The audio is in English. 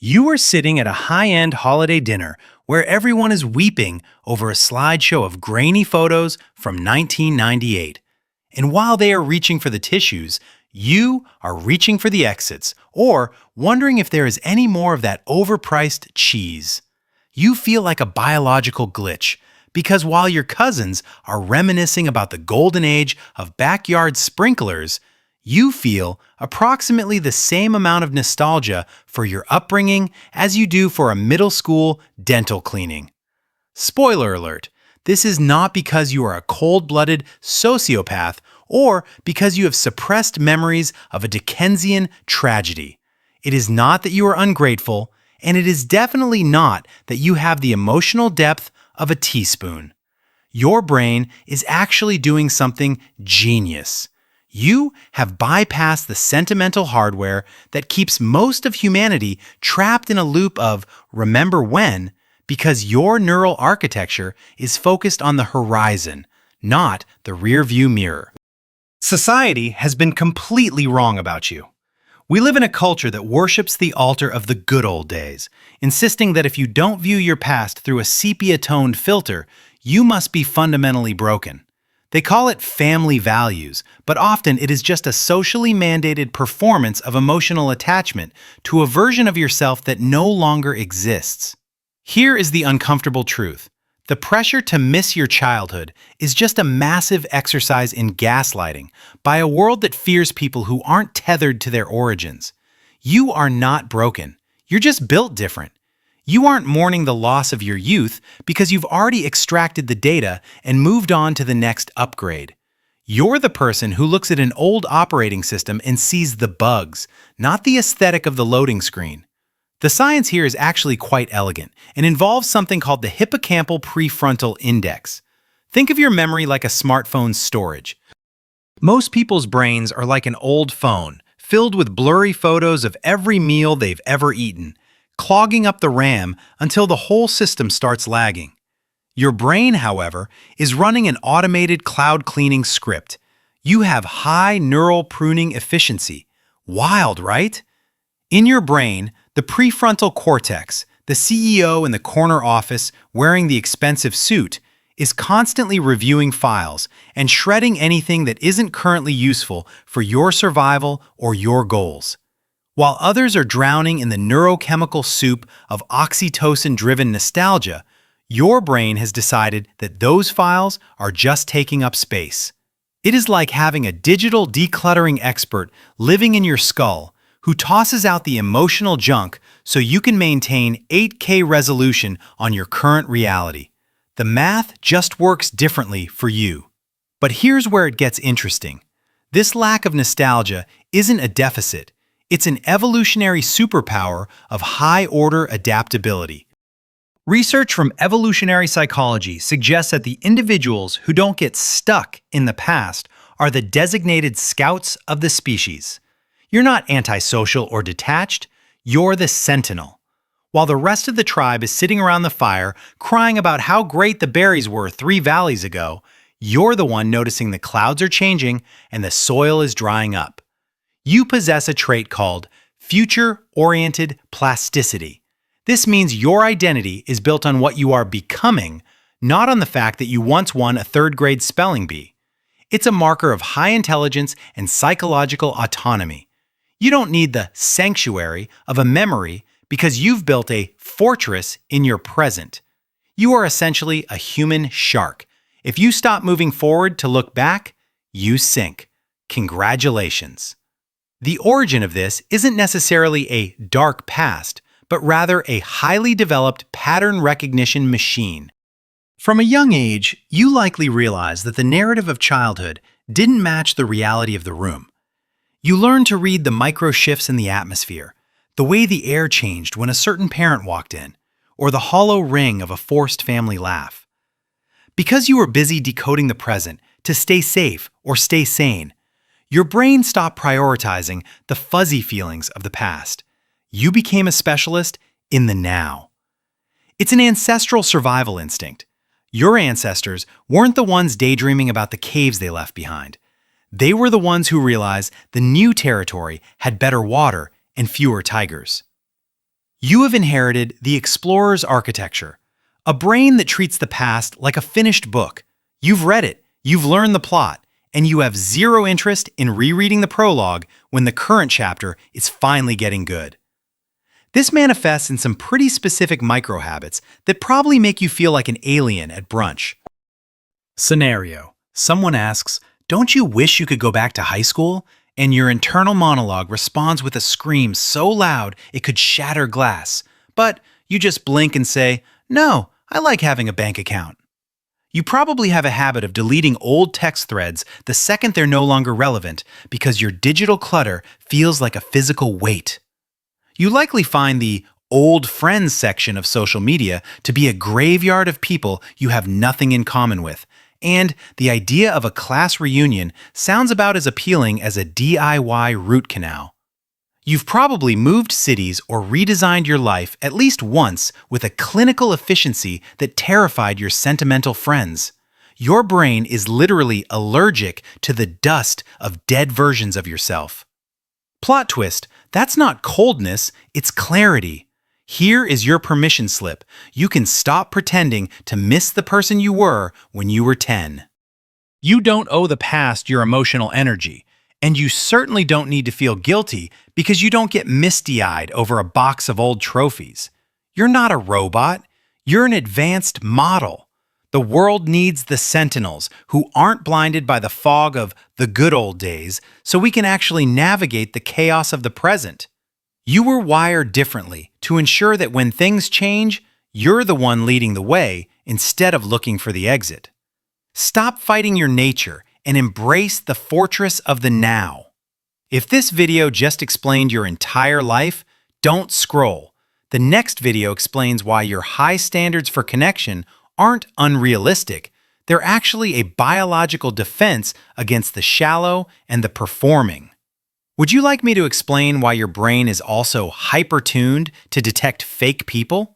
You are sitting at a high-end holiday dinner where everyone is weeping over a slideshow of grainy photos from 1998. And while they are reaching for the tissues, you are reaching for the exits or wondering if there is any more of that overpriced cheese. You feel like a biological glitch because while your cousins are reminiscing about the golden age of backyard sprinklers, you feel approximately the same amount of nostalgia for your upbringing as you do for a middle school dental cleaning. Spoiler alert, this is not because you are a cold-blooded sociopath or because you have suppressed memories of a Dickensian tragedy. It is not that you are ungrateful, and it is definitely not that you have the emotional depth of a teaspoon. Your brain is actually doing something genius. You have bypassed the sentimental hardware that keeps most of humanity trapped in a loop of remember when because your neural architecture is focused on the horizon, not the rearview mirror. Society has been completely wrong about you. We live in a culture that worships the altar of the good old days, insisting that if you don't view your past through a sepia-toned filter, you must be fundamentally broken. They call it family values, but often it is just a socially mandated performance of emotional attachment to a version of yourself that no longer exists. Here is the uncomfortable truth. The pressure to miss your childhood is just a massive exercise in gaslighting by a world that fears people who aren't tethered to their origins. You are not broken. You're just built different. You aren't mourning the loss of your youth because you've already extracted the data and moved on to the next upgrade. You're the person who looks at an old operating system and sees the bugs, not the aesthetic of the loading screen. The science here is actually quite elegant and involves something called the hippocampal prefrontal index. Think of your memory like a smartphone's storage. Most people's brains are like an old phone, filled with blurry photos of every meal they've ever eaten, clogging up the RAM until the whole system starts lagging. Your brain, however, is running an automated cloud cleaning script. You have high neural pruning efficiency. Wild, right? In your brain, the prefrontal cortex, the CEO in the corner office wearing the expensive suit, is constantly reviewing files and shredding anything that isn't currently useful for your survival or your goals. While others are drowning in the neurochemical soup of oxytocin-driven nostalgia, your brain has decided that those files are just taking up space. It is like having a digital decluttering expert living in your skull who tosses out the emotional junk so you can maintain 8K resolution on your current reality. The math just works differently for you. But here's where it gets interesting. This lack of nostalgia isn't a deficit. It's an evolutionary superpower of high-order adaptability. Research from evolutionary psychology suggests that the individuals who don't get stuck in the past are the designated scouts of the species. You're not antisocial or detached, you're the sentinel. While the rest of the tribe is sitting around the fire crying about how great the berries were 3 valleys ago, you're the one noticing the clouds are changing and the soil is drying up. You possess a trait called future-oriented plasticity. This means your identity is built on what you are becoming, not on the fact that you once won a 3rd-grade spelling bee. It's a marker of high intelligence and psychological autonomy. You don't need the sanctuary of a memory because you've built a fortress in your present. You are essentially a human shark. If you stop moving forward to look back, you sink. Congratulations. The origin of this isn't necessarily a dark past, but rather a highly developed pattern recognition machine. From a young age, you likely realize that the narrative of childhood didn't match the reality of the room. You learned to read the micro shifts in the atmosphere, the way the air changed when a certain parent walked in, or the hollow ring of a forced family laugh. Because you were busy decoding the present to stay safe or stay sane, your brain stopped prioritizing the fuzzy feelings of the past. You became a specialist in the now. It's an ancestral survival instinct. Your ancestors weren't the ones daydreaming about the caves they left behind. They were the ones who realized the new territory had better water and fewer tigers. You have inherited the explorer's architecture, a brain that treats the past like a finished book. You've read it, you've learned the plot, and you have zero interest in rereading the prologue when the current chapter is finally getting good. This manifests in some pretty specific micro-habits that probably make you feel like an alien at brunch. Scenario: someone asks, "Don't you wish you could go back to high school?" And your internal monologue responds with a scream so loud it could shatter glass. But you just blink and say, "No, I like having a bank account." You probably have a habit of deleting old text threads the second they're no longer relevant because your digital clutter feels like a physical weight. You likely find the old friends section of social media to be a graveyard of people you have nothing in common with, and the idea of a class reunion sounds about as appealing as a DIY root canal. You've probably moved cities or redesigned your life at least once with a clinical efficiency that terrified your sentimental friends. Your brain is literally allergic to the dust of dead versions of yourself. Plot twist: that's not coldness, it's clarity. Here is your permission slip. You can stop pretending to miss the person you were when you were 10. You don't owe the past your emotional energy, and you certainly don't need to feel guilty because you don't get misty-eyed over a box of old trophies. You're not a robot. You're an advanced model. The world needs the sentinels who aren't blinded by the fog of the good old days so we can actually navigate the chaos of the present. You were wired differently to ensure that when things change, you're the one leading the way instead of looking for the exit. Stop fighting your nature and embrace the fortress of the now. If this video just explained your entire life, don't scroll. The next video explains why your high standards for connection aren't unrealistic. They're actually a biological defense against the shallow and the performing. Would you like me to explain why your brain is also hyper-tuned to detect fake people?